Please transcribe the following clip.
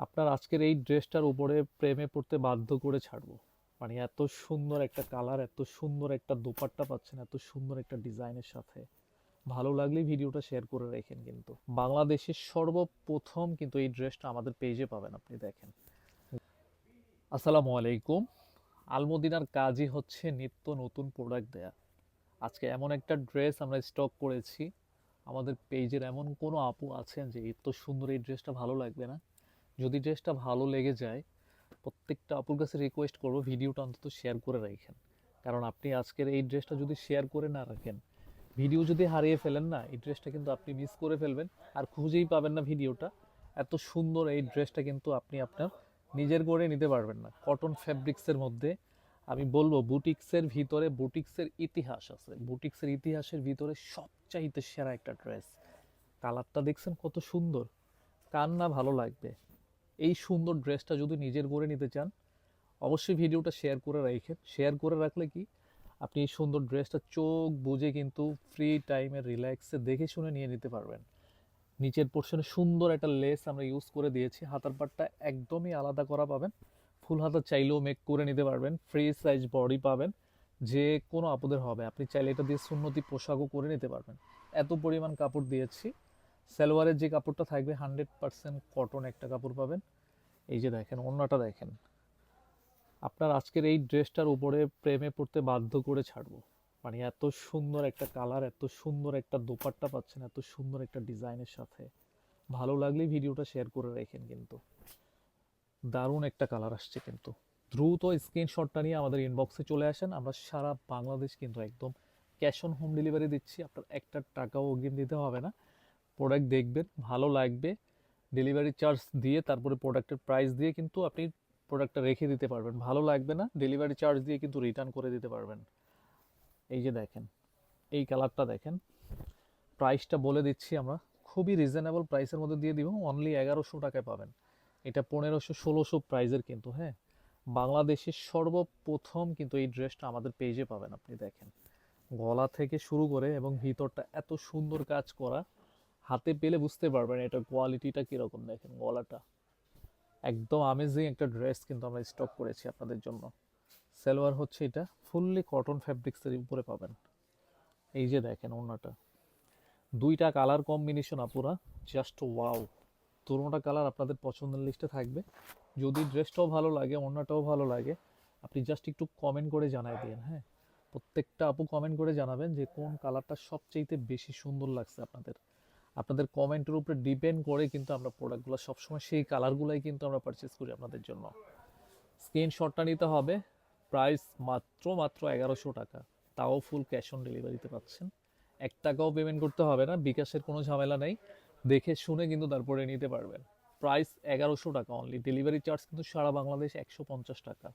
আপনার আজকের এই ড্রেসটার উপরে প্রেমে পড়তে বাধ্য করে ছাড়বো। মানে এত সুন্দর একটা কালার, এত সুন্দর একটা দোপাট্টা পাচ্ছেন, এত সুন্দর একটা ডিজাইনের সাথে। ভালো লাগলে ভিডিওটা শেয়ার করে রাখেন। কিন্তু বাংলাদেশের সর্বপ্রথম কিন্তু এই ড্রেসটা আমাদের পেজে পাবেন, আপনি দেখেন। আসসালামু আলাইকুম। আলমদিনার কাজই হচ্ছে নিত্য নতুন প্রোডাক্ট দেয়া। আজকে এমন একটা ড্রেস আমরা স্টক করেছি, আমাদের পেজের এমন কোনো আপু আছেন যে এত সুন্দর এই ড্রেসটা ভালো লাগবে না। যদি ড্রেসটা ভালো লেগে যায়, প্রত্যেকটা আপুর কাছে রিকোয়েস্ট করবো ভিডিওটা অন্তত শেয়ার করে রাখেন। কারণ আপনি আজকের এই ড্রেসটা যদি শেয়ার করে না রাখেন, ভিডিও যদি হারিয়ে ফেলেন না, এই ড্রেসটা কিন্তু আপনি মিস করে ফেলবেন, আর খুঁজেই পাবেন না ভিডিওটা। এত সুন্দর এই ড্রেসটা কিন্তু আপনি আপনার নিজের করে নিতে পারবেন না। কটন ফ্যাব্রিক্সের মধ্যে আমি বলবো বুটিক্সের ভিতরে বুটিক্সের ইতিহাস আছে, বুটিক্সের ইতিহাসের ভিতরে সবচাইতে সেরা একটা ড্রেস। কালারটা দেখছেন কত সুন্দর, কার না ভালো লাগবে। এই সুন্দর ড্রেসটা যদি নিজের করে নিতে চান, অবশ্যই ভিডিওটা শেয়ার করে রাখেন। শেয়ার করে রাখলে কি, আপনি এই সুন্দর ড্রেসটা চোখ বুজে কিন্তু ফ্রি টাইমে রিল্যাক্সে দেখে শুনে নিয়ে নিতে পারবেন। নিচের পোর্শনে সুন্দর একটা লেস আমরা ইউজ করে দিয়েছি, হাতার পাটটা একদমই আলাদা করা পাবেন। ফুল হাতা চাইলেও মেক করে নিতে পারবেন, ফ্রি সাইজ বডি পাবেন, যে কোনো আপদের হবে। আপনি চাইলে এটা দিয়ে সুন্নতি পোশাকও করে নিতে পারবেন, এত পরিমাণ কাপড় দিয়েছি। সালোয়ারের যে কাপড়টা থাকবে 100% কটন একটা কাপড় পাবেন। এই যে দেখেন ওড়নাটা দেখেন। আপনার আজকের এই ড্রেসটার উপরে প্রেমে পড়তে বাধ্য করে ছাড়বো। মানে এত সুন্দর একটা কালার, এত সুন্দর একটা দোপাট্টা পাচ্ছেন, এত সুন্দর একটা ডিজাইনের সাথে। ভালো লাগলে ভিডিওটা শেয়ার করে রাখেন। কিন্তু দারুণ একটা কালার আসছে। কিন্তু দ্রুত স্ক্রিনশটটা নিয়ে আমাদের ইনবক্সে চলে আসেন। আমরা সারা বাংলাদেশ কিন্তু একদম ক্যাশ অন হোম ডেলিভারি দিচ্ছি। আপনার একটা টাকাও অগ্রিম দিতে হবে না। প্রোডাক্ট দেখবেন, ভালো লাগবে, ডেলিভারি চার্জ দিয়ে তারপরে প্রোডাক্টের প্রাইস দিয়ে কিন্তু আপনি প্রোডাক্টটা রেখে দিতে পারবেন। ভালো লাগবে না, ডেলিভারি চার্জ দিয়ে কিন্তু রিটার্ন করে দিতে পারবেন। এই যে দেখেন, এই কালারটা দেখেন। প্রাইসটা বলে দিচ্ছি আমরা, খুবই রিজনেবল প্রাইসের মধ্যে দিয়ে দিব। অনলি 1100 টাকায় পাবেন। এটা 1500 1600 প্রাইজের কিন্তু। হ্যাঁ, বাংলাদেশের সর্বপ্রথম কিন্তু এই ড্রেসটা আমাদের পেজে পাবেন। আপনি দেখেন, গলা থেকে শুরু করে এবং ভিতরটা এত সুন্দর কাজ করা, হাতে পেলে বুঝতে পারবেন এটা কোয়ালিটিটা কিরকম। দেখেন গলাটা একদম আমেজিং একটা ড্রেস কিন্তু আমরা স্টক করেছি আপনাদের জন্য। সালোয়ার হচ্ছে এটা ফুললি কটন ফ্যাব্রিক্সের উপরে পাবেন। এই যে দেখেন ওড়নাটা, দুইটা কালার কম্বিনেশন আপুরা, জাস্ট ওয়াও। দুটোটা কালার আপনাদের পছন্দের লিস্টে থাকবে। যদি ড্রেসটাও ভালো লাগে, ওড়নাটাও ভালো লাগে, আপনি জাস্ট একটু কমেন্ট করে জানাই দিন। হ্যাঁ, প্রত্যেকটা আপু কমেন্ট করে জানাবেন যে কোন কালারটা সবচেয়ে বেশি সুন্দর লাগছে আপনাদের। আপনাদের কমেন্টের উপরে ডিপেন্ড করে কিন্তু আমরা প্রোডাক্টগুলো সবসময় সেই কালারগুলাই কিন্তু আমরা পারচেস করি আপনাদের জন্য। স্ক্রিনশটটা নিতে হবে। প্রাইস মাত্র মাত্র 1100 টাকা, তাও ফুল ক্যাশ অন ডেলিভারিতে পাচ্ছেন। 1 টাকাও পেমেন্ট করতে হবে না, বিকাশের কোনো ঝামেলা নেই। দেখে শুনে কিন্তু তারপরে নিতে পারবেন। প্রাইস 1100 টাকা অনলি, ডেলিভারি চার্জ কিন্তু সারা বাংলাদেশ 150 টাকা।